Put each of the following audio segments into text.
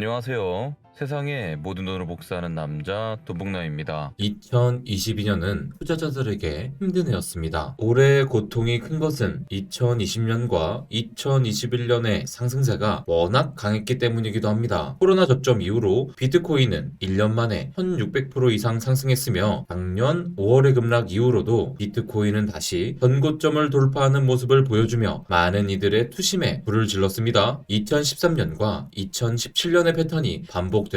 안녕하세요. 세상의 모든 돈을 복사하는 남자 도북남입니다. 2022년은 투자자들에게 힘든 해였습니다. 올해의 고통이 큰 것은 2020년과 2021년의 상승세가 워낙 강했기 때문이기도 합니다. 코로나 저점 이후로 비트코인은 1년 만에 1600% 이상 상승했으며 작년 5월의 급락 이후로도 비트코인은 다시 전고점을 돌파하는 모습을 보여주며 많은 이들의 투심에 불을 질렀습니다. 2013년과 2017년의 패턴이 반복된다면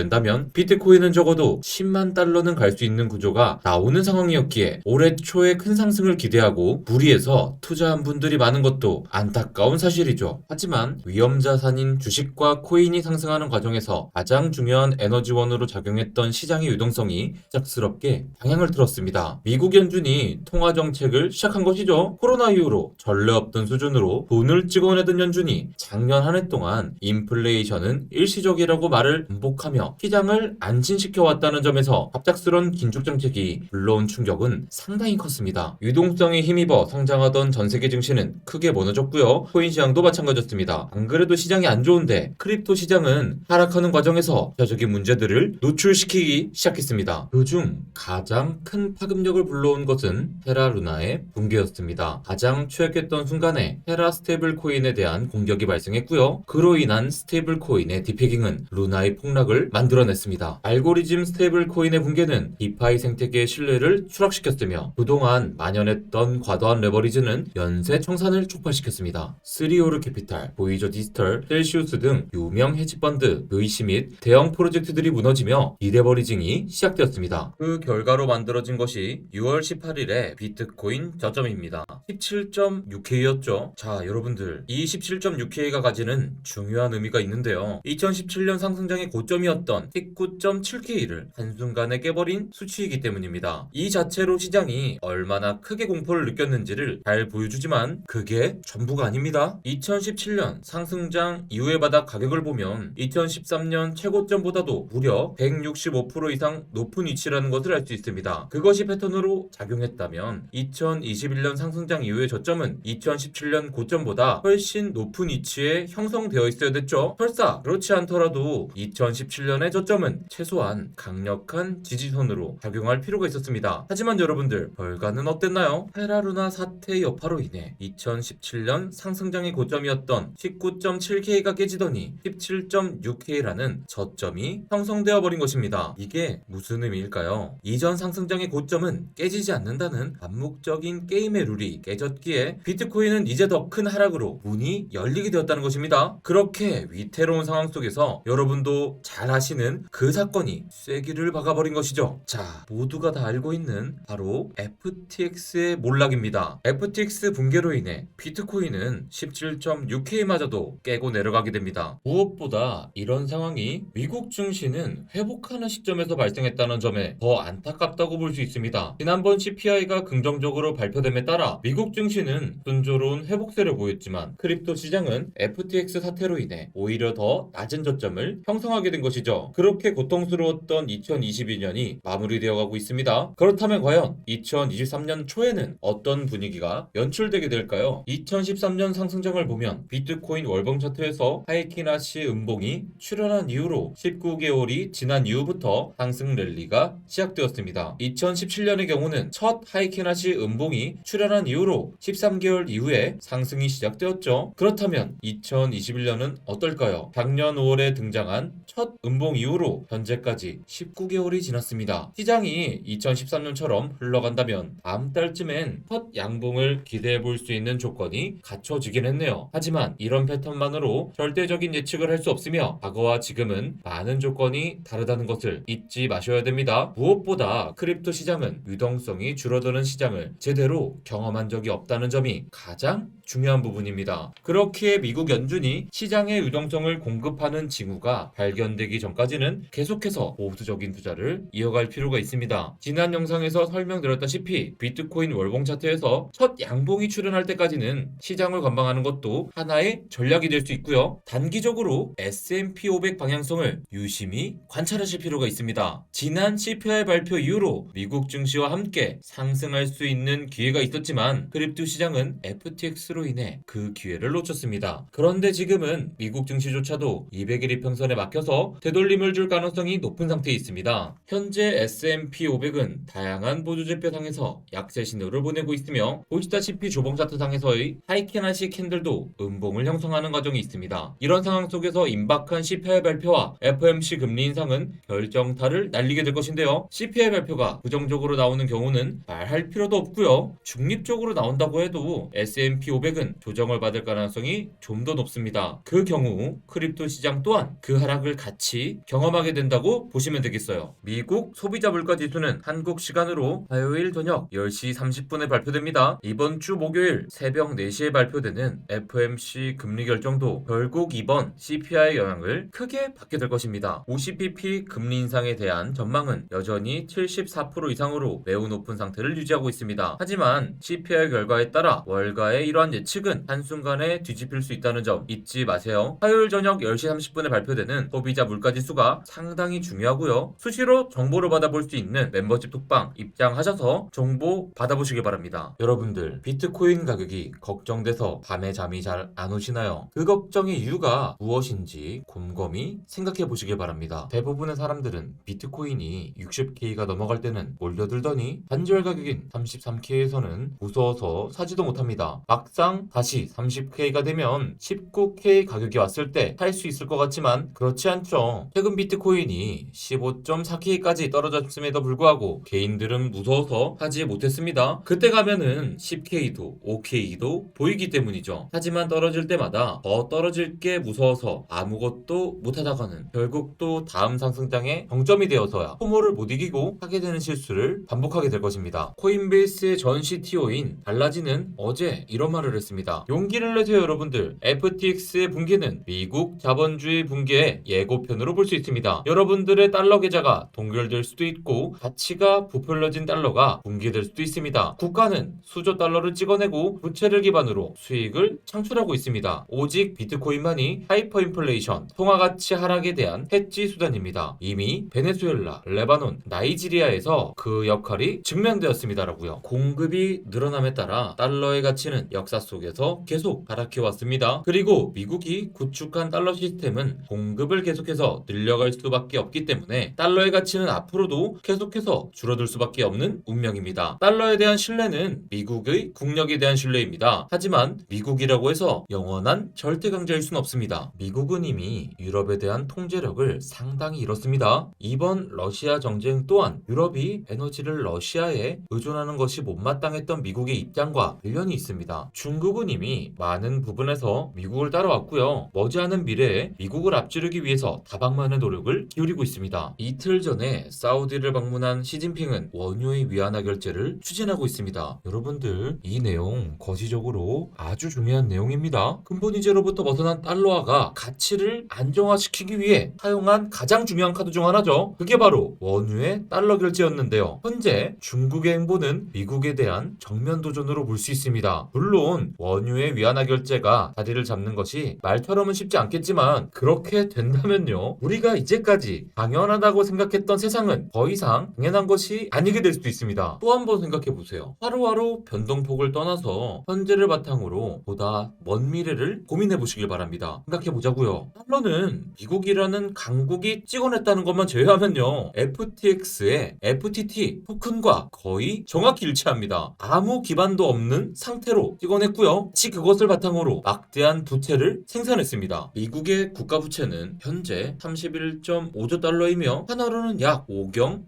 비트코인은 적어도 10만 달러는 갈 수 있는 구조가 나오는 상황이었기에 올해 초에 큰 상승을 기대하고 무리해서 투자한 분들이 많은 것도 안타까운 사실이죠. 하지만 위험자산인 주식과 코인이 상승하는 과정에서 가장 중요한 에너지원으로 작용했던 시장의 유동성이 갑작스럽게 방향을 틀었습니다. 미국 연준이 통화정책을 시작한 것이죠. 코로나 이후로 전례 없던 수준으로 돈을 찍어내던 연준이 작년 한 해 동안 인플레이션은 일시적이라고 말을 반복하며 시장을 안심시켜왔다는 점에서 갑작스런 긴축정책이 불러온 충격은 상당히 컸습니다. 유동성에 힘입어 성장하던 전세계 증시는 크게 무너졌고요. 코인 시장도 마찬가지였습니다. 안 그래도 시장이 안 좋은데 크립토 시장은 하락하는 과정에서 대표적인 문제들을 노출시키기 시작했습니다. 그중 가장 큰 파급력을 불러온 것은 테라 루나의 붕괴였습니다. 가장 취약했던 순간에 테라 스테이블 코인에 대한 공격이 발생했고요. 그로 인한 스테이블 코인의 디패깅은 루나의 폭락을 만들어냈습니다. 알고리즘 스테이블 코인의 붕괴는 디파이 생태계의 신뢰를 추락시켰으며 그동안 만연했던 과도한 레버리지는 연쇄 청산을 촉발시켰습니다. 스리오르 캐피탈, 보이저 디지털, 셀시우스 등 유명 헤지펀드, VC 및 대형 프로젝트들이 무너지며 디레버리징이 시작되었습니다. 그 결과로 만들어진 것이 6월 18일의 비트코인 저점입니다. 17.6K였죠. 자, 여러분들, 이 17.6K가 가지는 중요한 의미가 있는데요. 2017년 상승장의 고점이었던 19.7K를 한순간에 깨버린 수치이기 때문입니다. 이 자체로 시장이 얼마나 크게 공포를 느꼈는지를 잘 보여주지만 그게 전부가 아닙니다. 2017년 상승장 이후의 바닥 가격을 보면 2013년 최고점보다도 무려 165% 이상 높은 위치라는 것을 알 수 있습니다. 그것이 패턴으로 작용했다면 2021년 상승장 이후의 저점은 2017년 고점보다 훨씬 높은 위치에 형성되어 있어야 됐죠. 설사 그렇지 않더라도 2017년의 저점은 최소한 강력한 지지선으로 작용할 필요가 있었습니다. 하지만 여러분들, 결과는 어땠나요? 테라루나 사태 여파로 인해 2017년 상승장의 고점이었던 19.7K가 깨지더니 17.6K라는 저점이 형성되어 버린 것입니다. 이게 무슨 의미일까요? 이전 상승장의 고점은 깨지지 않는다는 암묵적인 게임의 룰이 깨졌기에 비트코인은 이제 더 큰 하락으로 문이 열리게 되었다는 것입니다. 그렇게 위태로운 상황 속에서 여러분도 잘 아시는 그 사건이 쐐기를 박아버린 것이죠. 자, 모두가 다 알고 있는 바로 FTX의 몰락입니다. FTX 붕괴로 인해 비트코인은 17.6K마저도 깨고 내려가게 됩니다. 무엇보다 이런 상황이 미국 증시는 회복하는 시점에서 발생했다는 점에 더 안타깝다고 볼 수 있습니다. 지난번 CPI가 긍정적으로 발표됨에 따라 미국 증시는 순조로운 회복세를 보였지만 크립토 시장은 FTX 사태로 인해 오히려 더 낮은 저점을 형성하게 된 것이죠. 그렇게 고통스러웠던 2022년이 마무리되어 가고 있습니다. 그렇다면 과연 2023년 초에는 어떤 분위기가 연출되게 될까요? 2013년 상승장을 보면 비트코인 월봉 차트에서 하이키나시 음봉이 출현한 이후로 19개월이 지난 이후부터 상승 랠리가 시작되었습니다. 2017년의 경우는 첫 하이키나시 음봉이 출현한 이후로 13개월 이후에 상승이 시작되었죠. 그렇다면 2021년은 어떨까요? 작년 5월에 등장한 첫 음봉 이후로 현재까지 19개월이 지났습니다. 시장이 2013년처럼 흘러간다면 다음 달쯤엔 첫 양봉을 기대해 볼 수 있는 조건이 갖춰지긴 했네요. 하지만 이런 패턴만으로 절대적인 예측을 할 수 없으며 과거와 지금은 많은 조건이 다르다는 것을 잊지 마셔야 됩니다. 무엇보다 크립토 시장은 유동성이 줄어드는 시장을 제대로 경험한 적이 없다는 점이 가장 중요한 부분입니다. 그렇기에 미국 연준이 시장의 유동성을 공급하는 징후가 발견되기 전까지는 계속해서 보수적인 투자를 이어갈 필요가 있습니다. 지난 영상에서 설명드렸다시피 비트코인 월봉 차트에서 첫 양봉이 출현할 때까지는 시장을 관망하는 것도 하나의 전략이 될 수 있고요. 단기적으로 S&P 500 방향성을 유심히 관찰하실 필요가 있습니다. 지난 CPI 발표 이후로 미국 증시와 함께 상승할 수 있는 기회가 있었지만 크립토 시장은 FTX로 사태로 인해 그 기회를 놓쳤습니다. 그런데 지금은 미국 증시조차도 200일 이평선에 막혀서 되돌림을 줄 가능성이 높은 상태에 있습니다. 현재 S&P 500은 다양한 보조지표상에서 약세 신호를 보내고 있으며 보시다시피 조봉 차트상에서의 하이캐나시 캔들도 음봉을 형성하는 과정이 있습니다. 이런 상황 속에서 임박한 CPI 발표와 FOMC 금리 인상은 결정타를 날리게 될 것인데요. CPI 발표가 부정적으로 나오는 경우는 말할 필요도 없고요. 중립적으로 나온다고 해도 S&P 500은 조정을 받을 가능성이 좀 더 높습니다. 그 경우 크립토 시장 또한 그 하락을 같이 경험하게 된다고 보시면 되겠어요. 미국 소비자 물가 지수는 한국 시간으로 화요일 저녁 10시 30분에 발표됩니다. 이번 주 목요일 새벽 4시에 발표되는 FOMC 금리 결정도 결국 이번 CPI 영향을 크게 받게 될 것입니다. 50bp 금리 인상에 대한 전망은 여전히 74% 이상으로 매우 높은 상태를 유지하고 있습니다. 하지만 CPI 결과에 따라 월가의 이러한 예측은 한순간에 뒤집힐 수 있다는 점 잊지 마세요. 화요일 저녁 10시 30분에 발표되는 소비자 물가지수가 상당히 중요하고요. 수시로 정보를 받아볼 수 있는 멤버십 톡방 입장하셔서 정보 받아보시길 바랍니다. 여러분들 비트코인 가격이 걱정돼서 밤에 잠이 잘 안 오시나요? 그 걱정의 이유가 무엇인지 곰곰이 생각해 보시길 바랍니다. 대부분의 사람들은 비트코인이 60K가 넘어갈 때는 몰려들더니 반지월 가격인 33K에서는 무서워서 사지도 못합니다. 막상 다시 30K가 되면 19K 가격이 왔을 때 살 수 있을 것 같지만 그렇지 않죠. 최근 비트코인이 15.4K까지 떨어졌음에도 불구하고 개인들은 무서워서 하지 못했습니다. 그때 가면은 10K도 5K도 보이기 때문이죠. 하지만 떨어질 때마다 더 떨어질 게 무서워서 아무것도 못하다가는 결국 또 다음 상승장의 정점이 되어서야 소모를 못 이기고 하게 되는 실수를 반복하게 될 것입니다. 코인베이스의 전 CTO인 달라지는 어제 이런 말을 했습니다. 용기를 내세요 여러분들. FTX의 붕괴는 미국 자본주의 붕괴의 예고편으로 볼 수 있습니다. 여러분들의 달러 계좌가 동결될 수도 있고 가치가 부풀려진 달러가 붕괴될 수도 있습니다. 국가는 수조 달러를 찍어내고 부채를 기반으로 수익을 창출하고 있습니다. 오직 비트코인만이 하이퍼인플레이션, 통화가치 하락에 대한 해지 수단입니다. 이미 베네수엘라, 레바논, 나이지리아에서 그 역할이 증명되었습니다라고요. 공급이 늘어남에 따라 달러의 가치는 역사 속에서 계속 하락해 왔습니다. 그리고 미국이 구축한 달러 시스템은 공급을 계속해서 늘려갈 수밖에 없기 때문에 달러의 가치는 앞으로도 계속해서 줄어들 수밖에 없는 운명입니다. 달러에 대한 신뢰는 미국의 국력에 대한 신뢰입니다. 하지만 미국이라고 해서 영원한 절대 강자일 수는 없습니다. 미국은 이미 유럽에 대한 통제력을 상당히 잃었습니다. 이번 러시아 정쟁 또한 유럽이 에너지를 러시아에 의존하는 것이 못마땅했던 미국의 입장과 관련이 있습니다. 중국은 이미 많은 부분에서 미국을 따라왔고요. 머지않은 미래에 미국을 앞지르기 위해서 다방면의 노력을 기울이고 있습니다. 이틀 전에 사우디를 방문한 시진핑은 원유의 위안화 결제를 추진하고 있습니다. 여러분들 이 내용 거시적으로 아주 중요한 내용입니다. 근본 이제로부터 벗어난 달러화가 가치를 안정화시키기 위해 사용한 가장 중요한 카드 중 하나죠. 그게 바로 원유의 달러 결제였는데요. 현재 중국의 행보는 미국에 대한 정면 도전으로 볼 수 있습니다. 물론 원유의 위안화 결제가 자리를 잡는 것이 말처럼은 쉽지 않겠지만 그렇게 된다면요. 우리가 이제까지 당연하다고 생각했던 세상은 더 이상 당연한 것이 아니게 될 수도 있습니다. 또 한 번 생각해 보세요. 하루하루 변동폭을 떠나서 현재를 바탕으로 보다 먼 미래를 고민해 보시길 바랍니다. 생각해 보자고요. 달러는 미국이라는 강국이 찍어냈다는 것만 제외하면요. FTX의 FTT 토큰과 거의 정확히 일치합니다. 아무 기반도 없는 상태로 찍어냈고요. 마치 그것을 바탕으로 막대한 부채를 생산했습니다. 미국의 국가 부채는 현재 31.5조 달러이며 하나로는 약 5경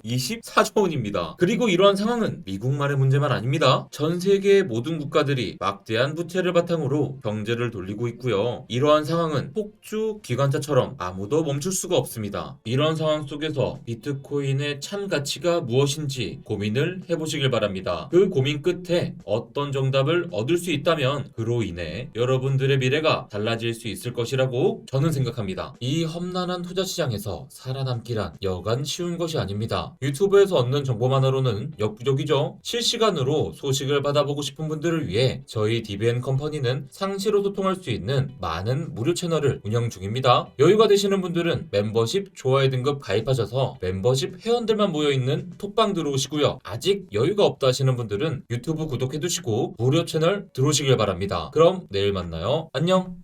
1224조 원입니다. 그리고 이러한 상황은 미국만의 문제만 아닙니다. 전 세계의 모든 국가들이 막대한 부채를 바탕으로 경제를 돌리고 있고요. 이러한 상황은 폭주 기관차처럼 아무도 멈출 수가 없습니다. 이런 상황 속에서 비트코인의 참 가치가 무엇인지 고민을 해보시길 바랍니다. 그 고민 끝에 어떤 정답을 얻을 수 있다면 그로 인해 여러분들의 미래가 달라질 수 있을 것이라고 저는 생각합니다. 이 험난한 투자 시장에서 살아남기란 여간 쉬운 것이 아닙니다. 유튜브에서 얻는 정보만으로는 역부족이죠. 실시간으로 소식을 받아보고 싶은 분들을 위해 저희 DBN 컴퍼니는 상시로 소통할 수 있는 많은 무료 채널을 운영 중입니다. 여유가 되시는 분들은 멤버십 좋아요 등급 가입하셔서 멤버십 회원들만 모여있는 톡방 들어오시고요. 아직 여유가 없다 하시는 분들은 유튜브 구독해두시고 무료 무료 채널 들어오시길 바랍니다. 그럼 내일 만나요. 안녕.